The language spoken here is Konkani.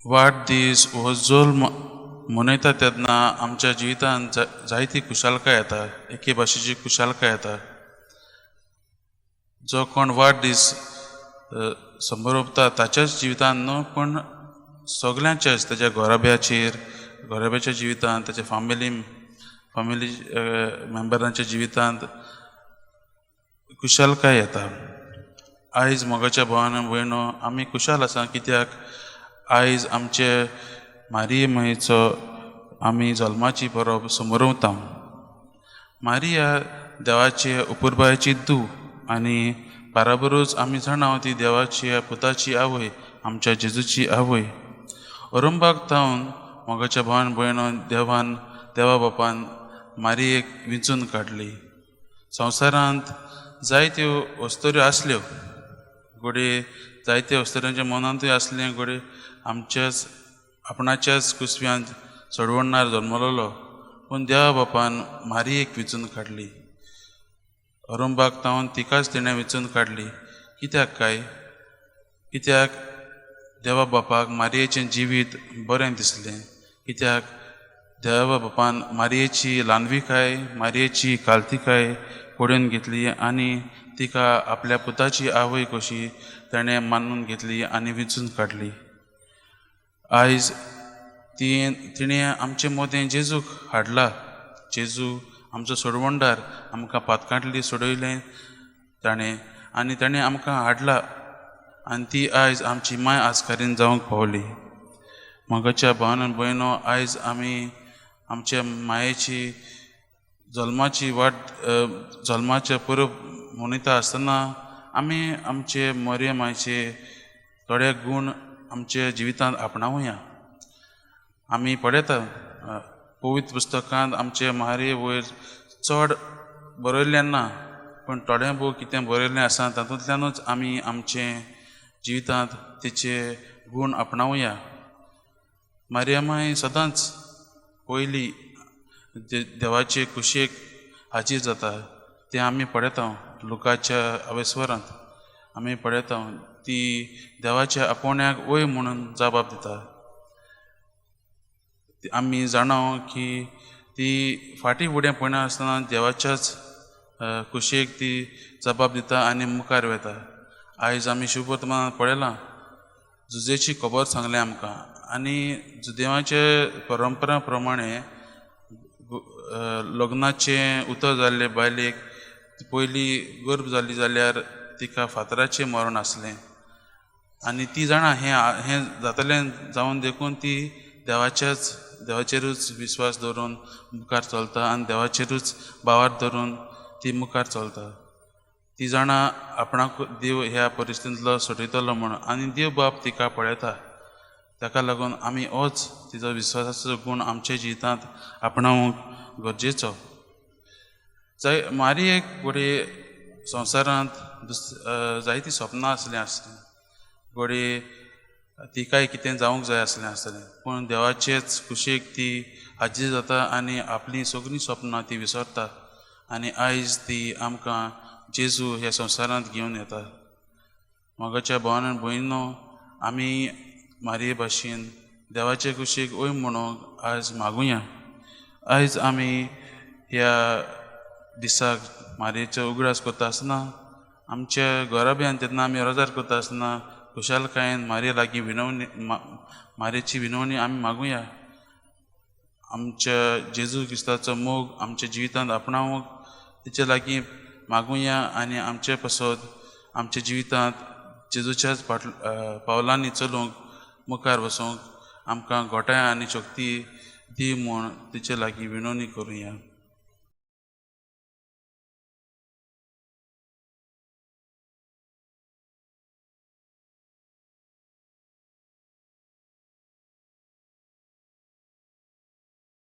वाडदीस हो जोल मनयता तेन्ना आमच्या जिवितांत जायती खुशालकाय येता, एके भाशेची खुशालकाय येता. जो कोण वाडदीस संबरोवता ताच्याच जिवितांत न्हू पण सगल्यांच्याच, ताच्या घोराब्याच्या जिवितांत, ताच्या फॅमिली मेंबरांच्या जिवितांत खुशालकाय येता. आयज मोगाच्या भावान भयणो आमी खुशाल आसा, कित्याक आयज आमचे मारिये मायेचो आमी जल्माची परब समोरवता. मारिया देवाचे उपुरबायेची धूव आनी बाराबरूच आमी जाणाव ती देवाची पुताची आवय, आमच्या जेजूची आवय. अरुंबाक थावन मोगाच्या भावान भयणो देवा बापान मारयेक विंचून काडली. संवसारांत जायत्यो वस्तुऱ्यो आसल्यो, घोडे जायत्या वस्तुऱ्यांच्या मनांतूय आसलें, घोडे आपणाच्याच कुसव्यांत चडवण्णार जल्मलोलो, पूण देवा बापान मारयेक विंचून काडली. अरुंबाक थावन तिकाच तिणें विंचून काडली. कित्याक देवा बापाक मारयेचें जिवीत बरें दिसलें. कित्याक देवा बापान मारयेची ल्हानविकाय, मारयेची कालतिकाय पळोवन घेतली आनी तिका आपल्या पुताची आवय कशी ताणें मानून घेतली आनी विंचून काडली. आयज तिणें आमचे मदें जेजूक हाडला. जेजू आमचो सोडवणदार, आमकां पातकांतली सोडयलें ताणें आनी ताणें आमकां हाडला आनी ती आयज आमची माय आजकारीन जावंक पावली. मोगाच्या भावान भयणो, आयज आमी आमच्या मायेची जल्माच्या परब मनयता आसतना आमी आमचे मोरये मायचे थोडे गूण आमच्या जिवितांत आपणावया. आमी पळयता पवित्र पुस्तकांत आमचे मारये वयर चड बरयल्लें ना, पूण थोडें भोव कितें बरयल्लें आसा तातूंतल्यानूच आमी आमचे जिवितांत तिचे गूण आपणावया. मारया माय सदांच पयली देवाचे कुशेक हाजीर जाता. तें आमी पळयता लुकाच्या अवेस्वरांत आमी पळयता. ती देवाच्या आपोवण्याक वय म्हणून जबाब दिता. आमी जाणाव की ती फाटीं फुडें पळयनासतना देवाच्याच कुशेक ती जबाब दिता आनी मुखार वता. आयज आमी शिववर्तमानांत पळयलां, जुजेची खबर सांगलें आमकां, आनी जुदेवाचे परंपरा प्रमाणें लग्नाचें उतर जाल्ले बायलेक पयलीं गर्भ जाली जाल्यार तिका फातराचें मरण आसलें आनी ती जाणा हें जातलें जावन देखून ती देवाचेरूच विस्वास दवरून मुखार चलता आनी देवाचेरूच बावर धरून ती मुखार चलता. ती जाणा आपणाक देव ह्या परिस्थितींतलो सोडयतलो म्हणून, आनी देव बाब तिका पळयता. ताका लागून आमी होच तिचो विस्वासाचो गूण आमच्या जिवितांत आपणावंक गरजेचो. मारयेक घोडे संवसारांत जायतीं सपनां आसलीं घोडे तिकाय कितें जावंक जाय आसलें, पूण देवाचेच कुशेक ती हाजीर जाता आनी आपलीं सगळीं सपनां ती विसरता आनी आयज ती आमकां जेजू ह्या संवसारांत घेवन येता. मोगाच्या भावान भयणो, आमी मारये भाशेन देवाचे कुशेक वय म्हणून आयज मागुया. आयज आमी ह्या दिसाक मारयेचो उगडास करता आसतना आमच्या घोराब्यान तेन्ना आमी रोजार करता आसतना खुशालकायेन मारये लागीं मारयेची विनवणी आमी मागुया. आमच्या जेजू क्रिस्ताचो मोग आमच्या जिवितांत आपणावंक तिचे लागीं मागुया आनी आमचे पासत आमच्या जिवितांत जेजूच्याच पावलांनी चलूंक, मुखार वचूंक आमकां घोटाय आनी शक्ती दी म्हूण तिचे लागीं विनवणी करुया.